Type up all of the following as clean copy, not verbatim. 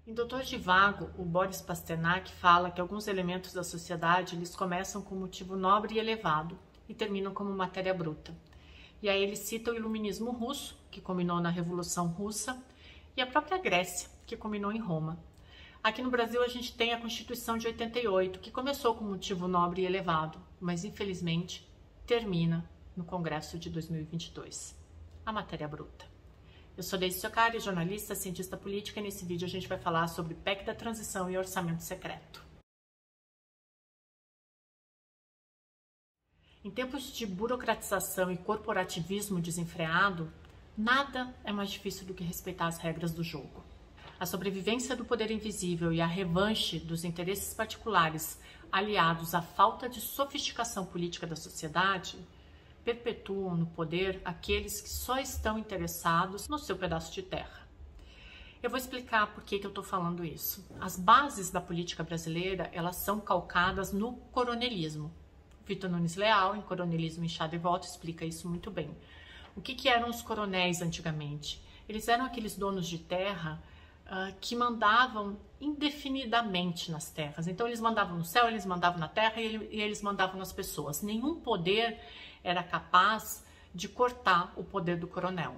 Em Doutor Zhivago, o Boris Pasternak fala que alguns elementos da sociedade eles começam com motivo nobre e elevado e terminam como matéria bruta. E aí ele cita o iluminismo russo, que culminou na Revolução Russa, e a própria Grécia, que culminou em Roma. Aqui no Brasil a gente tem a Constituição de 88, que começou com motivo nobre e elevado, mas infelizmente termina no Congresso de 2022. A matéria bruta. Eu sou Deise Socari, jornalista, cientista política, e nesse vídeo a gente vai falar sobre PEC da transição e orçamento secreto. Em tempos de burocratização e corporativismo desenfreado, nada é mais difícil do que respeitar as regras do jogo. A sobrevivência do poder invisível e a revanche dos interesses particulares aliados à falta de sofisticação política da sociedade perpetuam no poder aqueles que só estão interessados no seu pedaço de terra. Eu vou explicar por que eu estou falando isso. As bases da política brasileira, elas são calcadas no coronelismo. Vitor Nunes Leal, em Coronelismo, Inchada e Volta, explica isso muito bem. O que eram os coronéis antigamente? Eles eram aqueles donos de terra que mandavam indefinidamente nas terras. Então eles mandavam no céu, eles mandavam na terra e eles mandavam nas pessoas. Nenhum poder era capaz de cortar o poder do coronel.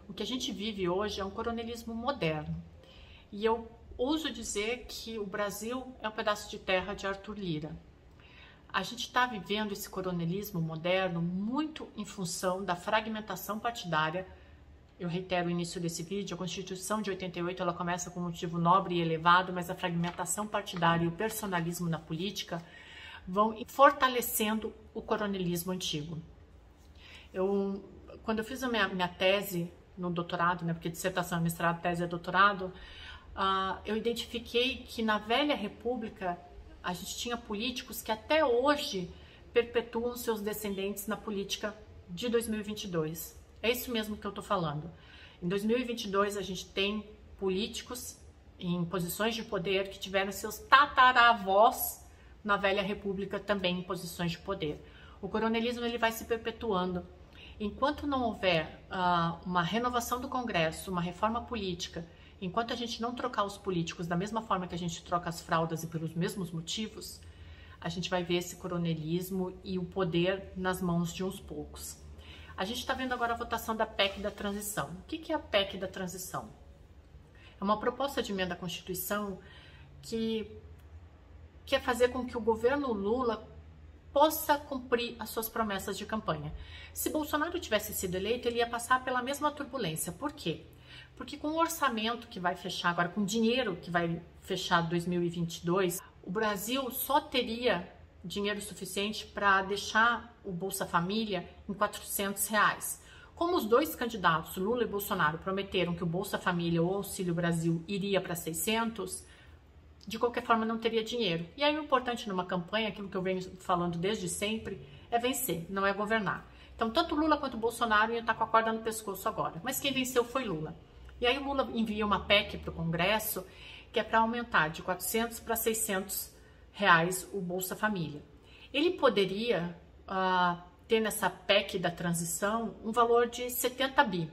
O que a gente vive hoje é um coronelismo moderno. E eu ouso dizer que o Brasil é um pedaço de terra de Arthur Lira. A gente está vivendo esse coronelismo moderno muito em função da fragmentação partidária. Eu reitero o início desse vídeo, a Constituição de 88 ela começa com um motivo nobre e elevado, mas a fragmentação partidária e o personalismo na política vão fortalecendo o coronelismo antigo. Quando eu fiz a minha tese no doutorado, porque dissertação é mestrado, tese é doutorado, eu identifiquei que na velha república a gente tinha políticos que até hoje perpetuam seus descendentes na política de 2022. É isso mesmo que eu estou falando. Em 2022 a gente tem políticos em posições de poder que tiveram seus tataravós na velha república também em posições de poder. O coronelismo ele vai se perpetuando. Enquanto não houver uma renovação do Congresso, uma reforma política, enquanto a gente não trocar os políticos da mesma forma que a gente troca as fraldas e pelos mesmos motivos, a gente vai ver esse coronelismo e o poder nas mãos de uns poucos. A gente está vendo agora a votação da PEC da transição. O que é a PEC da transição? É uma proposta de emenda à Constituição que quer fazer com que o governo Lula possa cumprir as suas promessas de campanha. Se Bolsonaro tivesse sido eleito, ele ia passar pela mesma turbulência. Por quê? Porque com o orçamento que vai fechar agora, com o dinheiro que vai fechar 2022, o Brasil só teria dinheiro suficiente para deixar o Bolsa Família em R$400. Como os dois candidatos, Lula e Bolsonaro, prometeram que o Bolsa Família ou Auxílio Brasil iria para 600, de qualquer forma não teria dinheiro. E aí o importante numa campanha, aquilo que eu venho falando desde sempre, é vencer, não é governar. Então tanto Lula quanto Bolsonaro iam estar com a corda no pescoço agora, mas quem venceu foi Lula. E aí o Lula envia uma PEC para o Congresso que é para aumentar de R$400 para R$600 o Bolsa Família. Ele poderia ter nessa PEC da transição um valor de 70 bi.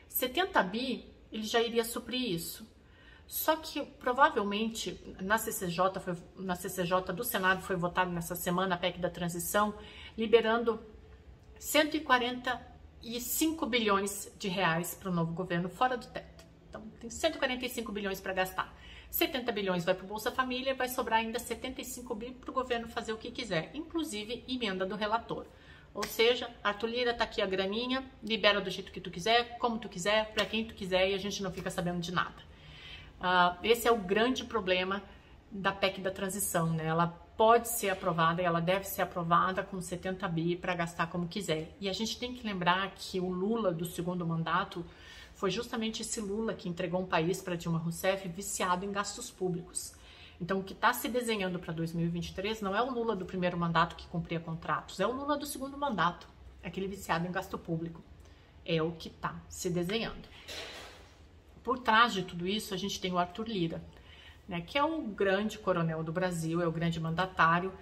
70 bi ele já iria suprir isso. Só que provavelmente na CCJ do Senado foi votado nessa semana a PEC da transição, liberando 145 bilhões de reais para o novo governo fora do teto. Então tem 145 bilhões para gastar. 70 bilhões vai para o Bolsa Família e vai sobrar ainda 75 bi para o governo fazer o que quiser, inclusive emenda do relator. Ou seja, Arthur Lira tá aqui a graninha, libera do jeito que tu quiser, como tu quiser, para quem tu quiser e a gente não fica sabendo de nada. Esse é o grande problema da PEC da transição, né? Ela pode ser aprovada e ela deve ser aprovada com 70 bi para gastar como quiser. E a gente tem que lembrar que o Lula do segundo mandato foi justamente esse Lula que entregou um país para Dilma Rousseff viciado em gastos públicos. Então o que está se desenhando para 2023 não é o Lula do primeiro mandato que cumpria contratos, é o Lula do segundo mandato, aquele viciado em gasto público. É o que está se desenhando. Por trás de tudo isso, a gente tem o Arthur Lira, né, que é o grande coronel do Brasil, é o grande mandatário,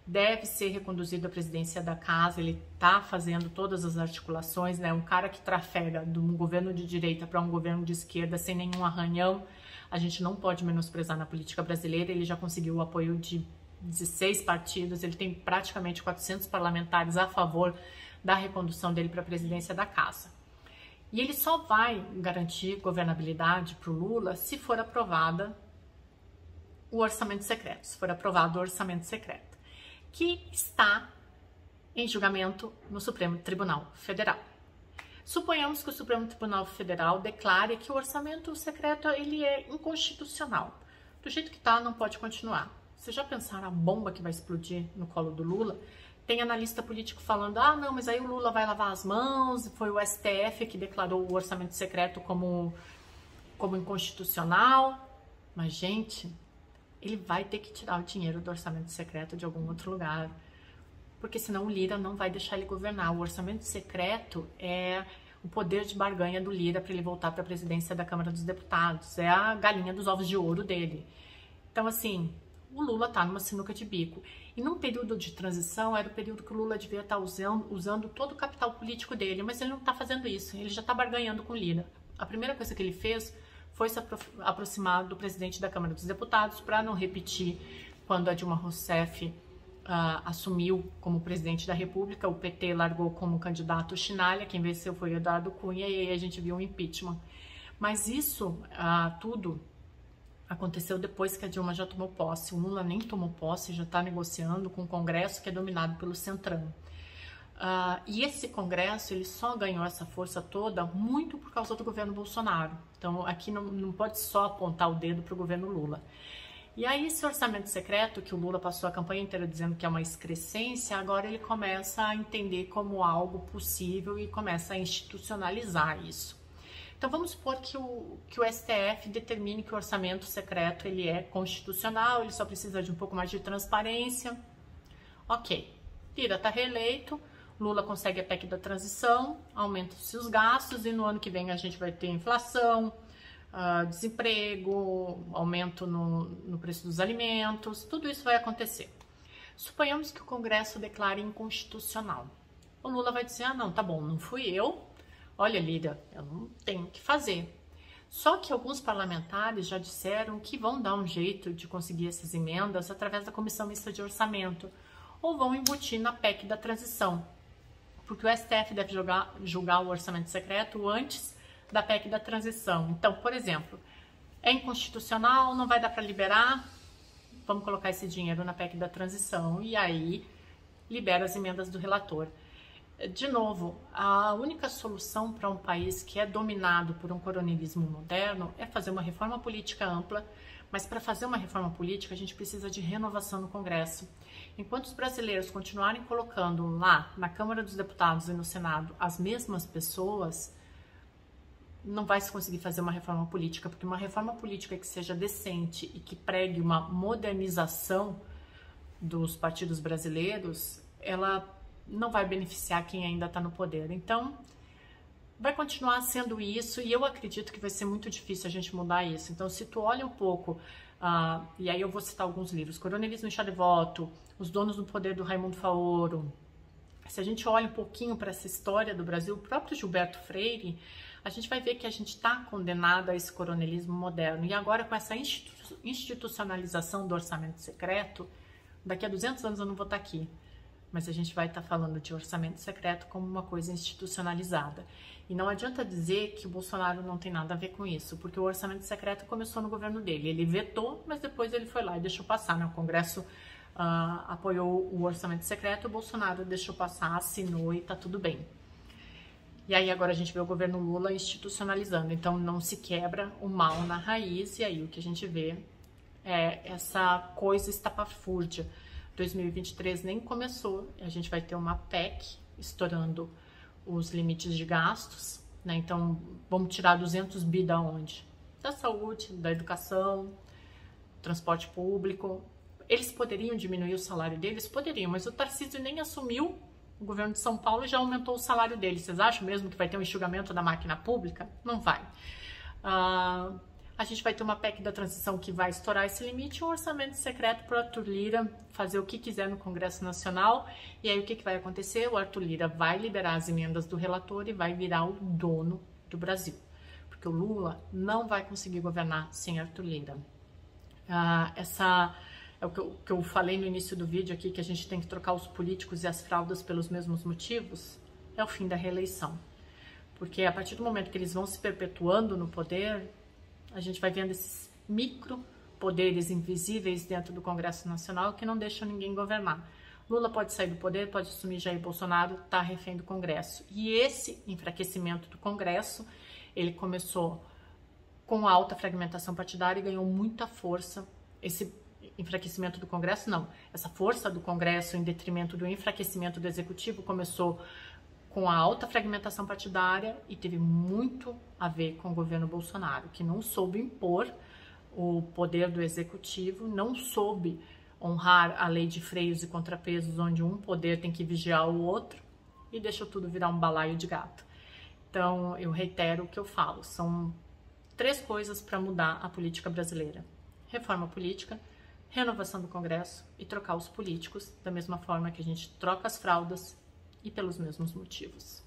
deve ser reconduzido à presidência da casa, ele está fazendo todas as articulações, né, um cara que trafega de um governo de direita para um governo de esquerda sem nenhum arranhão. a gente não pode menosprezar na política brasileira. Ele já conseguiu o apoio de 16 partidos, ele tem praticamente 400 parlamentares a favor da recondução dele para a presidência da Casa. E ele só vai garantir governabilidade para o Lula se for aprovada o orçamento secreto, se for aprovado o orçamento secreto, que está em julgamento no Supremo Tribunal Federal. Suponhamos que o Supremo Tribunal Federal declare que o orçamento secreto ele é inconstitucional. Do jeito que está, não pode continuar. Vocês já pensaram a bomba que vai explodir no colo do Lula? Tem analista político falando, ah, não, mas aí o Lula vai lavar as mãos, foi o STF que declarou o orçamento secreto como inconstitucional. Mas, gente, ele vai ter que tirar o dinheiro do orçamento secreto de algum outro lugar, porque senão o Lira não vai deixar ele governar. O orçamento secreto é o poder de barganha do Lira para ele voltar para a presidência da Câmara dos Deputados, é a galinha dos ovos de ouro dele. Então, assim, o Lula está numa sinuca de bico. E num período de transição, era o período que o Lula devia estar usando todo o capital político dele, mas ele não está fazendo isso, ele já está barganhando com o Lira. A primeira coisa que ele fez foi se aproximar do presidente da Câmara dos Deputados para não repetir quando a Dilma Rousseff assumiu como presidente da República, o PT largou como candidato o Chinalha, quem venceu foi o Eduardo Cunha, e aí a gente viu um impeachment. Mas isso tudo aconteceu depois que a Dilma já tomou posse. O Lula nem tomou posse, já está negociando com o Congresso, que é dominado pelo Centrão. E esse Congresso, ele só ganhou essa força toda muito por causa do governo Bolsonaro. Então, aqui não pode só apontar o dedo para o governo Lula. E aí, esse orçamento secreto, que o Lula passou a campanha inteira dizendo que é uma excrescência, agora ele começa a entender como algo possível e começa a institucionalizar isso. Então, vamos supor que o STF determine que o orçamento secreto ele é constitucional, ele só precisa de um pouco mais de transparência. Ok, Lira está reeleito, Lula consegue a PEC da transição, aumentam-se os gastos e no ano que vem a gente vai ter inflação, desemprego, aumento no preço dos alimentos, tudo isso vai acontecer. Suponhamos que o Congresso declare inconstitucional. O Lula vai dizer, ah não, tá bom, não fui eu, olha Lira, eu não tenho o que fazer. Só que alguns parlamentares já disseram que vão dar um jeito de conseguir essas emendas através da Comissão Mista de Orçamento, ou vão embutir na PEC da transição, porque o STF deve julgar o orçamento secreto antes da PEC da transição. Então, por exemplo, é inconstitucional, não vai dar para liberar, vamos colocar esse dinheiro na PEC da transição e aí libera as emendas do relator. De novo, a única solução para um país que é dominado por um coronelismo moderno é fazer uma reforma política ampla, mas para fazer uma reforma política a gente precisa de renovação no Congresso. Enquanto os brasileiros continuarem colocando lá na Câmara dos Deputados e no Senado as mesmas pessoas, não vai se conseguir fazer uma reforma política, porque uma reforma política que seja decente e que pregue uma modernização dos partidos brasileiros, ela não vai beneficiar quem ainda está no poder. Então, vai continuar sendo isso e eu acredito que vai ser muito difícil a gente mudar isso. Então, se tu olha um pouco, e aí eu vou citar alguns livros, Coronelismo e Chá de Voto, Os Donos do Poder do Raimundo Faoro, se a gente olha um pouquinho para essa história do Brasil, o próprio Gilberto Freire, a gente vai ver que a gente está condenado a esse coronelismo moderno. E agora, com essa institucionalização do orçamento secreto, daqui a 200 anos eu não vou estar aqui, mas a gente vai estar falando de orçamento secreto como uma coisa institucionalizada. E não adianta dizer que o Bolsonaro não tem nada a ver com isso, porque o orçamento secreto começou no governo dele. Ele vetou, mas depois ele foi lá e deixou passar, né? O Congresso apoiou o orçamento secreto, o Bolsonaro deixou passar, assinou e tá tudo bem. E aí agora a gente vê o governo Lula institucionalizando, então não se quebra o mal na raiz, e aí o que a gente vê é essa coisa estapafúrdia. 2023 nem começou, a gente vai ter uma PEC estourando os limites de gastos, né? Então vamos tirar 200 bi da onde? Da saúde, da educação, transporte público. Eles poderiam diminuir o salário deles? Poderiam, mas o Tarcísio nem assumiu. O governo de São Paulo já aumentou o salário deles. Vocês acham mesmo que vai ter um enxugamento da máquina pública? Não vai. A gente vai ter uma PEC da transição que vai estourar esse limite e um orçamento secreto para o Arthur Lira fazer o que quiser no Congresso Nacional. E aí o que vai acontecer? O Arthur Lira vai liberar as emendas do relator e vai virar o dono do Brasil. Porque porque o Lula não vai conseguir governar sem Arthur Lira. É o que eu falei no início do vídeo aqui, que a gente tem que trocar os políticos e as fraldas pelos mesmos motivos, é o fim da reeleição. Porque a partir do momento que eles vão se perpetuando no poder, a gente vai vendo esses micro poderes invisíveis dentro do Congresso Nacional que não deixam ninguém governar. Lula pode sair do poder, pode assumir Jair Bolsonaro, está refém do Congresso. E esse enfraquecimento do Congresso, ele começou com a alta fragmentação partidária e ganhou muita força. Esse enfraquecimento do Congresso, não. Essa força do Congresso em detrimento do enfraquecimento do Executivo começou com a alta fragmentação partidária e teve muito a ver com o governo Bolsonaro, que não soube impor o poder do Executivo, não soube honrar a lei de freios e contrapesos, onde um poder tem que vigiar o outro, e deixou tudo virar um balaio de gato. Então, eu reitero o que eu falo, são 3 coisas para mudar a política brasileira: reforma política, renovação do Congresso e trocar os políticos da mesma forma que a gente troca as fraldas e pelos mesmos motivos.